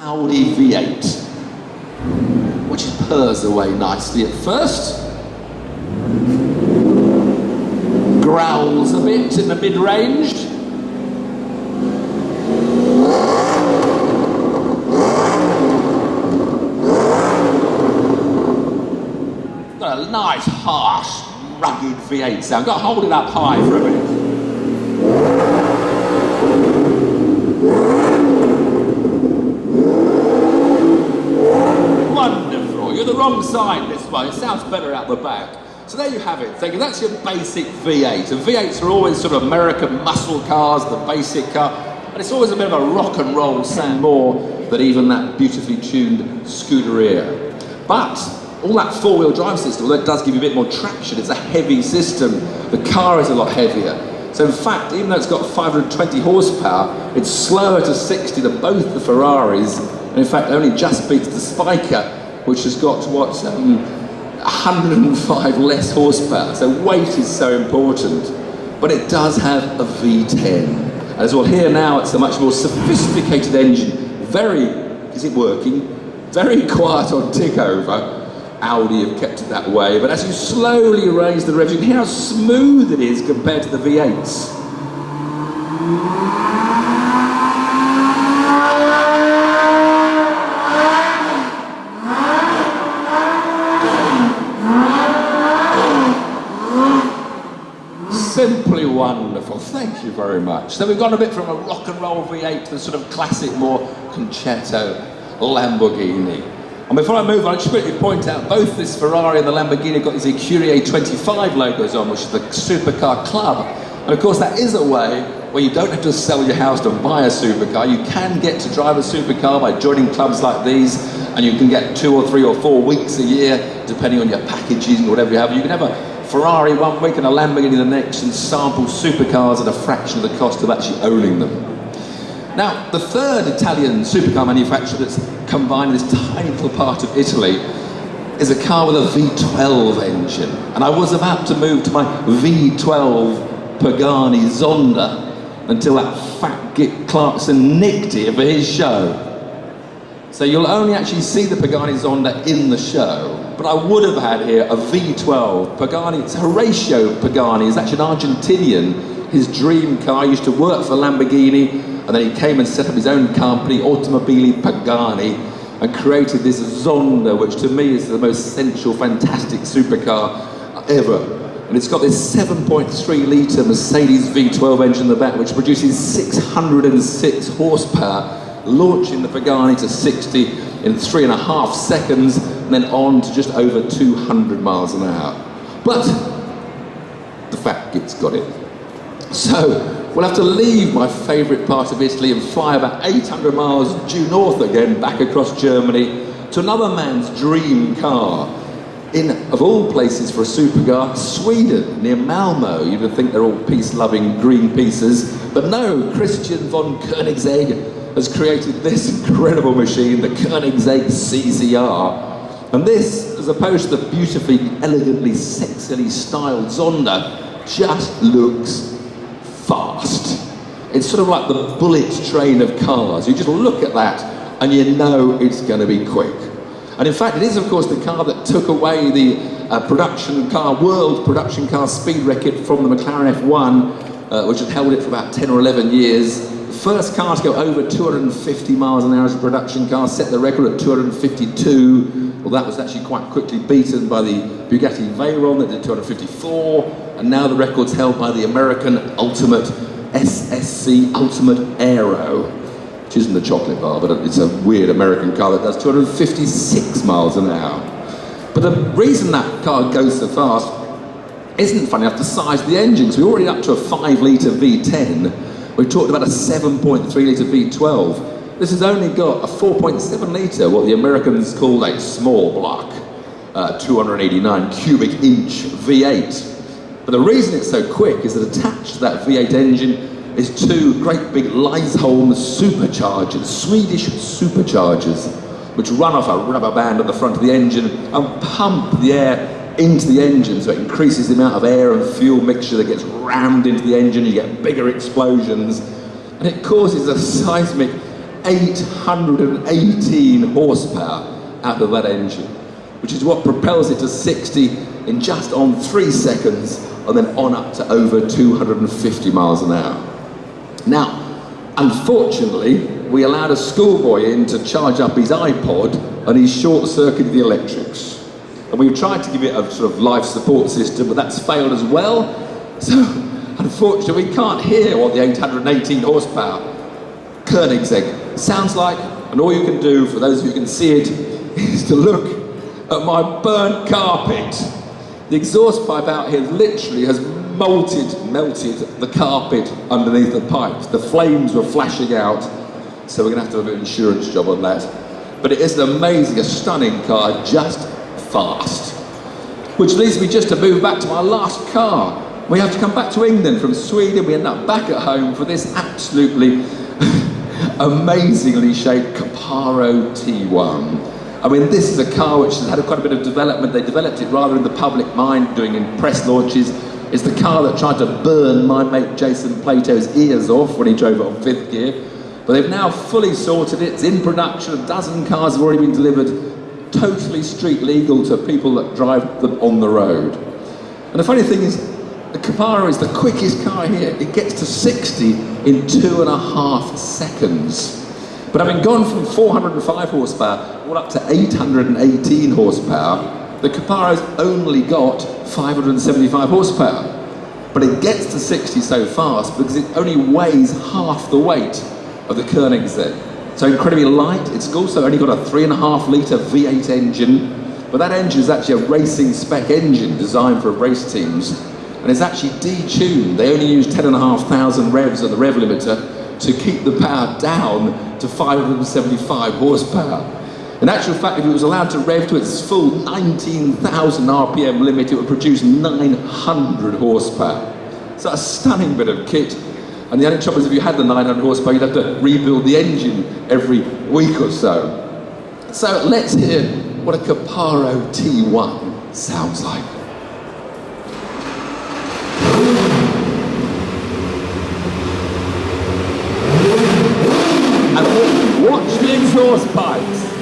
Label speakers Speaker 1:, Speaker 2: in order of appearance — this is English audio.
Speaker 1: Audi V8, which purrs away nicely at first. Growls a bit in the mid-range. Got a nice, harsh, rugged V8 sound. Got to hold it up high for a minute. Wonderful. You're the wrong side this way. It sounds better out the back. So there you have it. Thank you. That's your basic V8. And V8s are always sort of American muscle cars, the basic car. And it's always a bit of a rock and roll sound, more than even that beautifully tuned Scuderia. But all that four-wheel drive system, although it does give you a bit more traction, it's a heavy system. The car is a lot heavier. So in fact, even though it's got 520 horsepower, it's slower to 60 than both the Ferraris, and in fact only just beats the Spiker, which has got, 105 less horsepower. So weight is so important. But it does have a V10. As we'll hear now, it's a much more sophisticated engine. Is it working? Very quiet on tick over. Audi have kept it that way, but as you slowly raise the rev, you can hear how smooth it is compared to the V8s. Simply wonderful, thank you very much. So we've gone a bit from a rock and roll V8 to the sort of classic, more concerto Lamborghini. And before I move on, I just quickly point out both this Ferrari and the Lamborghini have got these Ecurie 25 logos on, which is the supercar club. And of course, that is a way where you don't have to sell your house to buy a supercar. You can get to drive a supercar by joining clubs like these, and you can get 2 or 3 or 4 weeks a year, depending on your packages and whatever you have. You can have a Ferrari one week and a Lamborghini the next, and sample supercars at a fraction of the cost of actually owning them. Now, the third Italian supercar manufacturer that's combined this tiny little part of Italy is a car with a V12 engine. And I was about to move to my V12 Pagani Zonda until that fat git Clarkson nicked it for his show. So you'll only actually see the Pagani Zonda in the show. But I would have had here a V12 Pagani. It's Horatio Pagani. He's actually an Argentinian. His dream car. He used to work for Lamborghini, and then he came and set up his own company, Automobili Pagani, and created this Zonda, which to me is the most sensual, fantastic supercar ever. And it's got this 7.3 litre Mercedes V12 engine in the back, which produces 606 horsepower, launching the Pagani to 60 in 3.5 seconds, and then on to just over 200 miles an hour. But the fat git's got it. So we'll have to leave my favourite part of Italy and fly about 800 miles due north again, back across Germany, to another man's dream car. In, of all places for a supercar, Sweden, near Malmo. You would think they're all peace-loving green pieces, but no, Christian von Koenigsegg has created this incredible machine, the Koenigsegg CZR. And this, as opposed to the beautifully, elegantly, sexily styled Zonda, just looks fast. It's sort of like the bullet train of cars. You just look at that and you know it's going to be quick. And in fact, it is, of course, the car that took away the world production car speed record from the McLaren F1, which had held it for about 10 or 11 years. The first car to go over 250 miles an hour as a production car set the record at 252. Well, that was actually quite quickly beaten by the Bugatti Veyron that did 254. And now the record's held by the American Ultimate SSC Ultimate Aero, which isn't the chocolate bar, but it's a weird American car that does 256 miles an hour. But the reason that car goes so fast isn't, funny enough, the size of the engine. So we're already up to a 5 litre V10. We've talked about a 7.3 litre V12. This has only got a 4.7 litre, what the Americans call a small block, 289 cubic inch V8. But the reason it's so quick is that attached to that V8 engine is 2 great big Lysholm superchargers, Swedish superchargers, which run off a rubber band at the front of the engine and pump the air into the engine, so it increases the amount of air and fuel mixture that gets rammed into the engine. You get bigger explosions, and it causes a seismic 818 horsepower out of that engine, which is what propels it to 60 in just on 3 seconds, and then on up to over 250 miles an hour. Now, unfortunately, we allowed a schoolboy in to charge up his iPod, and he short-circuited the electrics. And we've tried to give it a sort of life support system, but that's failed as well. So, unfortunately, we can't hear what the 818 horsepower Koenigsegg sounds like, and all you can do, for those of you who can see it, is to look at my burnt carpet. The exhaust pipe out here literally has melted the carpet underneath the pipes. The flames were flashing out, so we're going to have to do an insurance job on that. But it is an amazing, a stunning car, just fast. Which leads me just to move back to my last car. We have to come back to England from Sweden. We end up back at home for this absolutely amazingly shaped Caparo T1. I mean, this is a car which has had quite a bit of development. They developed it rather in the public mind, doing in press launches. It's the car that tried to burn my mate Jason Plato's ears off when he drove it on 5th gear. But they've now fully sorted it. It's in production. A dozen cars have already been delivered, totally street legal to people that drive them on the road. And the funny thing is, the Caparo is the quickest car here. It gets to 60 in 2.5 seconds. But having gone from 405 horsepower all up to 818 horsepower, the Caparo's only got 575 horsepower. But it gets to 60 so fast because it only weighs half the weight of the Koenigsegg. So incredibly light. It's also only got a 3.5 litre V8 engine, but that engine is actually a racing spec engine designed for race teams, and it's actually detuned. They only use 10,500 revs on the rev limiter to keep the power down to 575 horsepower. In actual fact, if it was allowed to rev to its full 19,000 RPM limit, it would produce 900 horsepower. So a stunning bit of kit. And the only trouble is, if you had the 900 horsepower, you'd have to rebuild the engine every week or so. So let's hear what a Caparo T1 sounds like. And watch the exhaust pipes.